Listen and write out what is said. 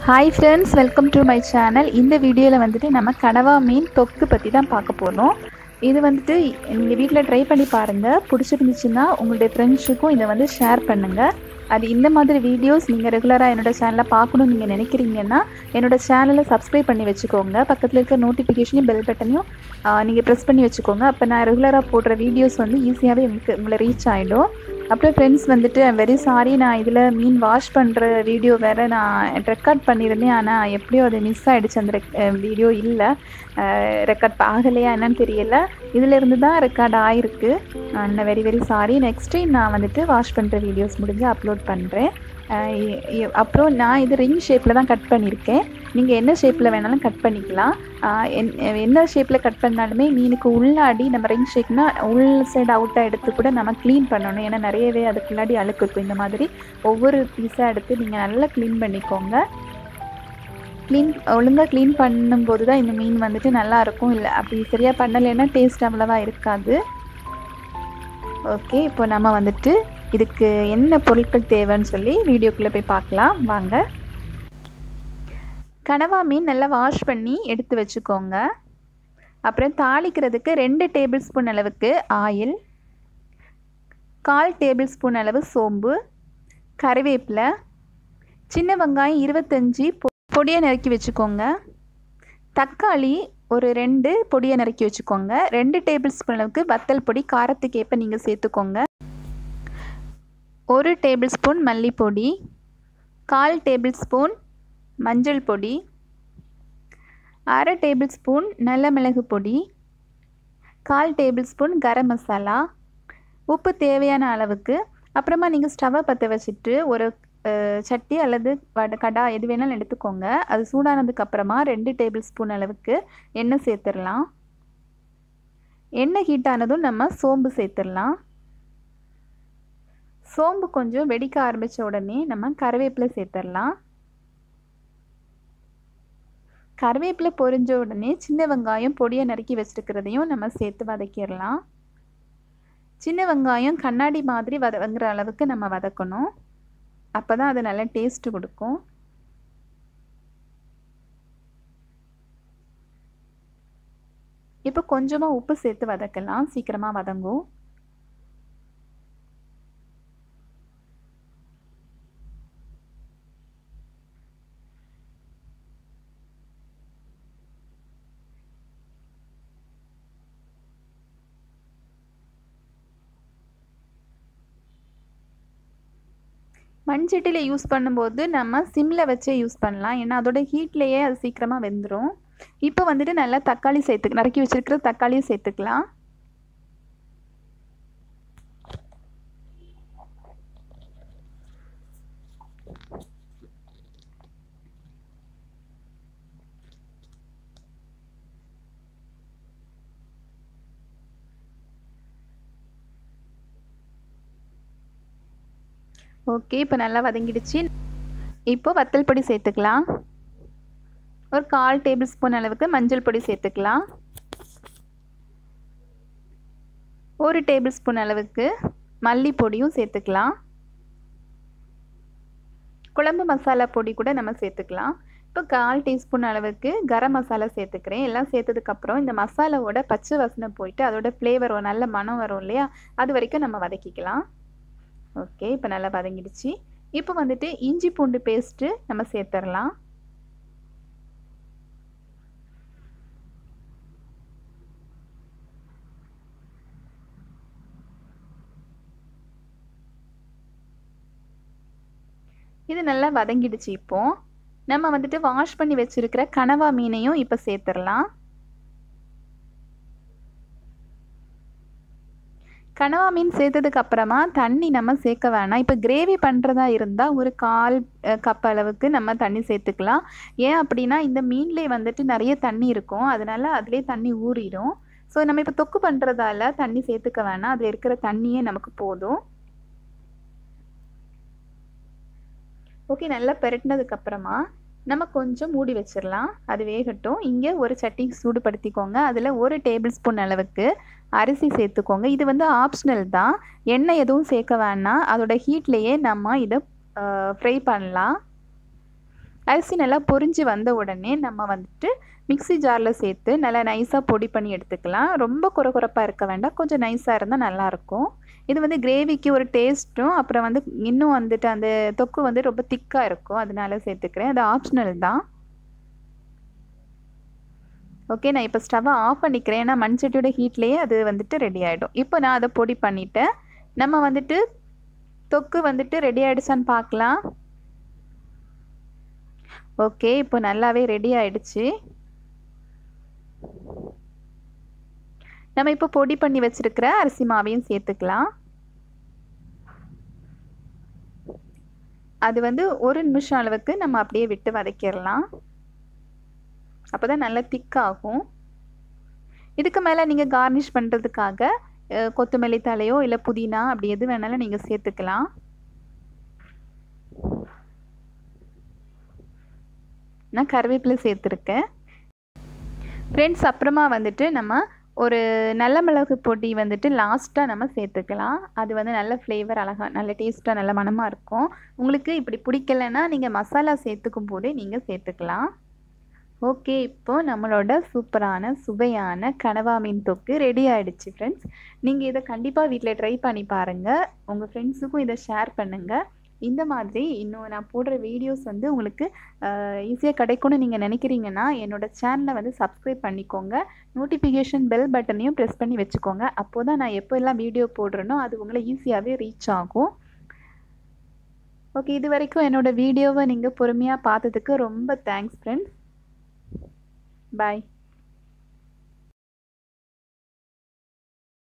Hi friends, welcome to my channel. இந்த வீடியோல வந்துட்டு நம்ம கடவா மீன் தொக்கு பத்தி தான் பார்க்க போறோம். இது வந்துட்டு நீங்க வீட்ல ட்ரை பண்ணி பாருங்க. பிடிச்சிருந்துச்சுன்னா உங்களுடைய ஃப்ரெண்ட்ஸ்க்கும் இத வந்து ஷேர் பண்ணுங்க. அது இந்த மாதிரி வீடியோஸ் நீங்க ரெகுலரா என்னோட சேனலை பார்க்கணும்னு நீங்க நினைக்கிறீங்கன்னா என்னோட சேனலை சப்ஸ்கிரைப் பண்ணி வச்சுக்கோங்க. பக்கத்துல இருக்க நோட்டிஃபிகேஷனையும் பெல் பட்டனையும் நீங்க பிரஸ் பண்ணி வச்சுக்கோங்க. அப்ப நான் ரெகுலரா போடுற வீடியோஸ் வந்து ஈஸியாவே உங்களை ரீச் ஆயிடும். அப்புறம் ஃப்ரெண்ட்ஸ் வந்துட்டு ஐம் வெரி சாரி, நான் இதில் மீன் வாஷ் பண்ணுற வீடியோ வேறு நான் ரெக்கார்ட் பண்ணியிருந்தேன். ஆனால் எப்படியோ அது மிஸ் ஆகிடுச்சு. அந்த வீடியோ இல்லை, ரெக்கார்ட் ஆகலையா என்னன்னு தெரியல. இதிலேருந்து தான் ரெக்கார்ட் ஆகிருக்கு. நான் வெரி சாரி. நெக்ஸ்ட் டைம் நான் வந்துட்டு வாஷ் பண்ணுற வீடியோஸ் முடிஞ்சு அப்லோட் பண்ணுறேன். அப்புறம் நான் இது ரிங் ஷேப்பில் தான் கட் பண்ணியிருக்கேன். நீங்கள் என்ன ஷேப்பில் வேணாலும் கட் பண்ணிக்கலாம். என்ன ஷேப்பில் கட் பண்ணாலுமே மீனுக்கு உள்ளாடி நம்ம ரிங் ஷேப்னா உள் சைடு அவுட்டாக எடுத்து கூட நம்ம க்ளீன் பண்ணணும். ஏன்னா நிறையவே அதுக்குள்ளாடி அழுக்கு இருக்கும். இந்த மாதிரி ஒவ்வொரு பீஸாக எடுத்து நீங்கள் நல்லா க்ளீன் பண்ணிக்கோங்க. ஒழுங்காக க்ளீன் பண்ணும்போது தான் இந்த மீன் வந்துட்டு நல்லாயிருக்கும். இல்லை அப்படி சரியாக பண்ணலைன்னா டேஸ்ட் அவ்வளவா இருக்காது. ஓகே, இப்போ நம்ம வந்துட்டு இதுக்கு என்ன பொருட்கள் தேவைன்னு சொல்லி வீடியோக்குள்ளே போய் பார்க்கலாம் வாங்க. கடவா மீன் நல்லா வாஷ் பண்ணி எடுத்து வச்சுக்கோங்க. அப்புறம் தாளிக்கிறதுக்கு 2 டேபிள் ஸ்பூன் அளவுக்கு ஆயில், 1/4 டேபிள் ஸ்பூன் அளவு சோம்பு, கறிவேப்பிலை, சின்ன வெங்காயம் 25 பொடியை நறுக்கி வச்சுக்கோங்க. தக்காளி ஒரு 2 பொடியை நறுக்கி வச்சுக்கோங்க. 2 டேபிள் ஸ்பூன் அளவுக்கு வத்தல் பொடி காரத்துக்கு ஏற்ப நீங்கள் சேர்த்துக்கோங்க. 1 டேபிள் ஸ்பூன் மல்லிப்பொடி, 1/4 டேபிள் ஸ்பூன் மஞ்சள் பொடி, 1/2 டேபிள் ஸ்பூன் நல்ல மிளகு பொடி, 1/4 டேபிள் ஸ்பூன் கரம் மசாலா, உப்பு தேவையான அளவுக்கு. அப்புறமா நீங்கள் ஸ்டவ்வை பற்ற வச்சுட்டு ஒரு சட்டி அல்லது கடா எது வேணாலும் எடுத்துக்கோங்க. அது சூடானதுக்கு அப்புறமா 2 டேபிள் ஸ்பூன் அளவுக்கு எண்ணெய் சேர்த்துடலாம். எண்ணெய் ஹீட் ஆனதும் நம்ம சோம்பு சேர்த்துடலாம். சோம்பு கொஞ்சம் வெடிக்க ஆரம்பித்த உடனே நம்ம கறிவேப்பிலை சேர்த்துடலாம். கறிவேப்பிலை பொரிஞ்ச உடனே சின்ன வெங்காயம் பொடியை நறுக்கி வச்சுருக்கிறதையும் நம்ம சேர்த்து வதக்கிடலாம். சின்ன வெங்காயம் கண்ணாடி மாதிரி வதங்குற அளவுக்கு நம்ம வதக்கணும். அப்போ தான் அது நல்ல டேஸ்ட்டு கொடுக்கும். இப்போ கொஞ்சமாக உப்பு சேர்த்து வதக்கலாம், சீக்கிரமாக வதங்கும். மண்சட்டியில் யூஸ் பண்ணும்போது நம்ம சிம்மில் வச்சே யூஸ் பண்ணலாம். ஏன்னா அதோட ஹீட்லேயே அது சீக்கிரமாக வெந்துடும். இப்போ வந்துட்டு நல்லா தக்காளி நறுக்கி வச்சுருக்கிற தக்காளியை சேர்த்துக்கலாம். ஓகே, இப்போ நல்லா வதங்கிடுச்சு. இப்போ வத்தல் பொடி சேர்த்துக்கலாம். ஒரு 1/4 டேபிள் ஸ்பூன் அளவுக்கு மஞ்சள் பொடி சேர்த்துக்கலாம். 1 டேபிள் ஸ்பூன் அளவுக்கு மல்லிப்பொடியும் சேர்த்துக்கலாம். குழம்பு மசாலா பொடி கூட நம்ம சேர்த்துக்கலாம். இப்போ 1/4 டீஸ்பூன் அளவுக்கு கரம் மசாலா சேர்த்துக்கிறேன். எல்லாம் சேர்த்ததுக்கப்புறம் இந்த மசாலாவோட பச்சை வாசனை போயிட்டு அதோட ஃப்ளேவர் நல்ல மனம் வரும் இல்லையா, அது வரைக்கும் நம்ம வதக்கிக்கலாம். ஓகே, இப்போ நல்லா வதங்கிடுச்சு. இப்போ வந்துட்டு இஞ்சி பூண்டு பேஸ்ட்டு நம்ம சேர்த்துடலாம். இது நல்லா வதங்கிடுச்சு. இப்போ நம்ம வந்துட்டு வாஷ் பண்ணி வச்சிருக்கிற கனவா மீனையும் இப்போ சேர்த்துடலாம். கனவா மீன் சேர்த்ததுக்கு அப்புறமா தண்ணி நம்ம சேர்க்க வேணாம். இப்போ கிரேவி பண்ணுறதா இருந்தால் ஒரு 1/4 கப் அளவுக்கு நம்ம தண்ணி சேர்த்துக்கலாம். ஏன் அப்படின்னா இந்த மீன்லேயே வந்துட்டு நிறைய தண்ணி இருக்கும், அதனால அதிலே தண்ணி ஊறிடும். ஸோ நம்ம இப்போ தொக்கு பண்ணுறதால தண்ணி சேர்த்துக்க வேணாம், அதில் இருக்கிற தண்ணியே நமக்கு போதும். ஓகே, நல்லா பெரட்டினதுக்கப்புறமா நம்ம கொஞ்சம் மூடி வச்சிடலாம், அது வேகட்டும். இங்கே ஒரு சட்டி சூடுபடுத்திக்கோங்க. அதில் 1 டேபிள் ஸ்பூன் அளவுக்கு அரிசி சேர்த்துக்கோங்க. இது வந்து ஆப்ஷனல் தான், எண்ணெய் எதுவும் சேர்க்க வேணாம். அதோட ஹீட்லேயே நம்ம இதை ஃப்ரை பண்ணலாம். அரிசி நல்லா பொரிஞ்சு வந்த உடனே நம்ம வந்துட்டு மிக்ஸி ஜாரில் சேர்த்து நல்லா நைஸாக பொடி பண்ணி எடுத்துக்கலாம். ரொம்ப குறகுறப்பாக இருக்க வேண்டாம், கொஞ்சம் நைஸாக இருந்தால் நல்லாயிருக்கும். இது வந்து கிரேவிக்கு ஒரு டேஸ்ட்டும், அப்புறம் வந்து இன்னும் வந்துட்டு அந்த தொக்கு வந்து ரொம்ப திக்காக இருக்கும், அதனால சேர்த்துக்கிறேன். அது ஆப்ஷனல் தான். ஓகே, நான் இப்போ ஸ்டவ்வை ஆஃப் பண்ணிக்கிறேன். ஏன்னா மண்சட்டியோட ஹீட்லேயே அது வந்துட்டு ரெடி ஆகிடும். இப்போ நான் அதை பொடி பண்ணிவிட்டேன். நம்ம வந்துட்டு தொக்கு வந்துட்டு ரெடி ஆகிடுச்சான்னு பார்க்கலாம். ஓகே, இப்போ நல்லாவே ரெடி ஆயிடுச்சு. நம்ம இப்போ பொடி பண்ணி வச்சிருக்கிற அரிசி மாவையும் சேர்த்துக்கலாம். அது வந்து 1 நிமிஷம் அளவுக்கு நம்ம அப்படியே விட்டு வதக்கிடலாம். அப்போதான் நல்லா திக்காகும். இதுக்கு மேலே நீங்கள் கார்னிஷ் பண்ணுறதுக்காக கொத்தமல்லி தலையோ இல்லை புதினா அப்படி எது வேணாலும் நீங்கள் சேர்த்துக்கலாம். நான் கருவேப்பிலை சேர்த்துருக்கேன். ஃப்ரெண்ட்ஸ், அப்புறமா வந்துட்டு நம்ம ஒரு நல்ல மிளகு பொடி வந்துட்டு லாஸ்ட்டாக நம்ம சேர்த்துக்கலாம். அது வந்து நல்ல ஃப்ளேவர், அழகாக நல்ல டேஸ்ட்டாக நல்ல மணமாக இருக்கும். உங்களுக்கு இப்படி பிடிக்கலைன்னா நீங்கள் மசாலா சேர்த்துக்கும் போதே நீங்கள் சேர்த்துக்கலாம். ஓகே, இப்போது நம்மளோட சூப்பரான சுவையான கனவா மீன் தொக்கு ரெடி ஆகிடுச்சு ஃப்ரெண்ட்ஸ். நீங்கள் இதை கண்டிப்பாக வீட்டில் ட்ரை பண்ணி பாருங்கள். உங்கள் ஃப்ரெண்ட்ஸுக்கும் இதை ஷேர் பண்ணுங்கள். இந்த மாதிரி இன்னும் நான் போடுற வீடியோஸ் வந்து உங்களுக்கு ஈஸியாக கிடைக்கும்னு நீங்கள் நினைக்கிறீங்கன்னா என்னோடய சேனலை வந்து சப்ஸ்கிரைப் பண்ணிக்கோங்க. நோட்டிஃபிகேஷன் பெல் பட்டனையும் ப்ரெஸ் பண்ணி வச்சுக்கோங்க. அப்போ தான் நான் எப்போ எல்லாம் வீடியோ போடுறேனோ அது உங்களை ஈஸியாகவே ரீச் ஆகும். ஓகே, இது வரைக்கும் என்னோடய வீடியோவை நீங்கள் பொறுமையாக பார்த்ததுக்கு ரொம்ப தேங்க்ஸ் ஃப்ரெண்ட்ஸ். பாய்.